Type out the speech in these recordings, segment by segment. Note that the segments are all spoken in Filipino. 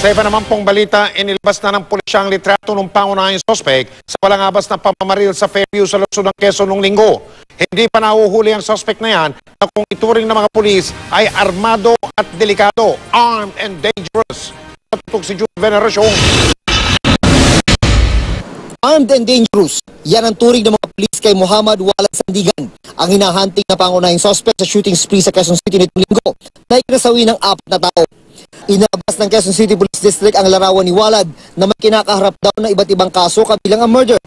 Sa iba naman pong balita, inilabas na ng pulisya ang litrato ng pangunahing sospek sa walang abas na pamamaril sa Fairview sa Luzon ng Quezon noong linggo. Hindi pa nahuhuli ang sospek na yan na kung ituring ng mga pulis ay armado at delikado, armed and dangerous. Tutok si June Veneracion. Armed and dangerous. Yan ang turing ng mga pulis kay Muhammad Walad Sandigan, ang hinahanting na pangunahing sospek sa shooting spree sa Quezon City nitong linggo na ikinasawi ng 4 na tao. Inabas ng Quezon City Police District ang larawan ni Walad na may kinakaharap daw na iba't ibang kaso kabilang ang murder.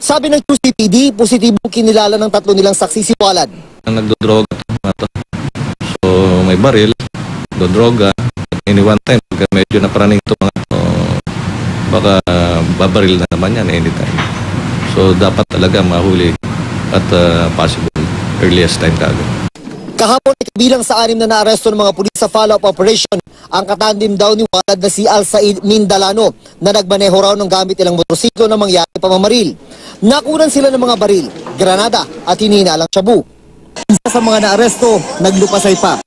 Sabi ng QCPD, positibong kinilala ng 3 nilang saksi si Walad. Nagdodroga to. So may baril, dodroga, any one time, medyo naparaning to mga to, baka babaril na naman yan anytime. So dapat talaga mahuli at possible earliest time kaagad. Kahapon ay kabilang sa 6 na naaresto ng mga pulis sa follow-up operation ang katandim daw ni Walad na si Al Said Mindalano na nagmaneho raw ng gamit ilang motorsiklo na mangyari pamamaril. Nakunan sila ng mga baril, granada at hinihinalang shabu. Isa sa mga naaresto, naglupasay pa.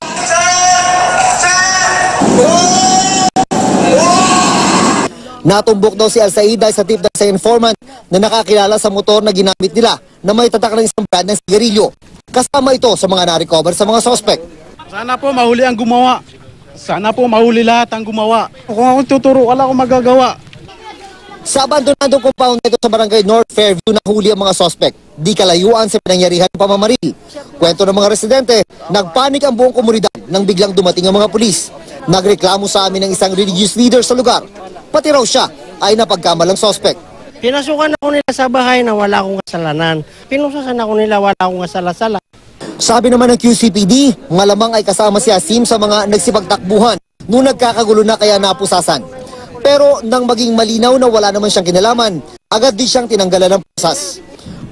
Natumbok daw si Al Said dahil sa tip sa informant na nakakilala sa motor na ginamit nila na may tatak ng isang brand ng sigarilyo. Kasama ito sa mga na-recover sa mga sospek. Sana po mahuli ang gumawa. Sana po mahuli lahat ang gumawa. Kung ako tuturo, wala akong magagawa. Sa abandonadong compound nito sa barangay North Fairview nahuli ang mga sospek. Di kalayuan sa pinangyarihan ng pamamaril. Kwento ng mga residente, nagpanik ang buong komunidad nang biglang dumating ang mga pulis. Nagreklamo sa amin ng isang religious leader sa lugar. Pati raw siya ay napagkamalang sospek. Pinasukan ako nila sa bahay na wala akong kasalanan. Pinusasan ako nila wala akong kasala-sala. Sabi naman ng QCPD, malamang ay kasama si Asim sa mga nagsipagtakbuhan nung nagkakagulo na kaya napusasan. Pero nang maging malinaw na wala naman siyang kinalaman, agad din siyang tinanggalan ng pusas.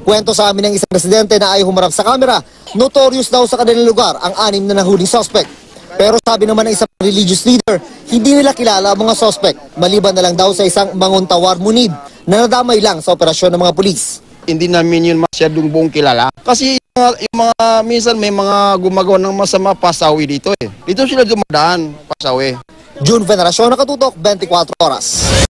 Kwento sa amin ng isang residente na ay humarap sa kamera, notorious daw sa kanilang lugar ang 6 na nahuling suspect. Pero sabi naman ng isang religious leader, hindi nila kilala ang mga suspect, maliban na lang daw sa isang Manguntawar Munib na nadamay lang sa operasyon ng mga pulis. Hindi namin yun masyadong buong kilala. Kasi yung mga minsan may mga gumagawa ng masama pasawi dito eh. Dito sila dumadaan, pasawi. June Veneracion, Nakatutok, 24 Oras.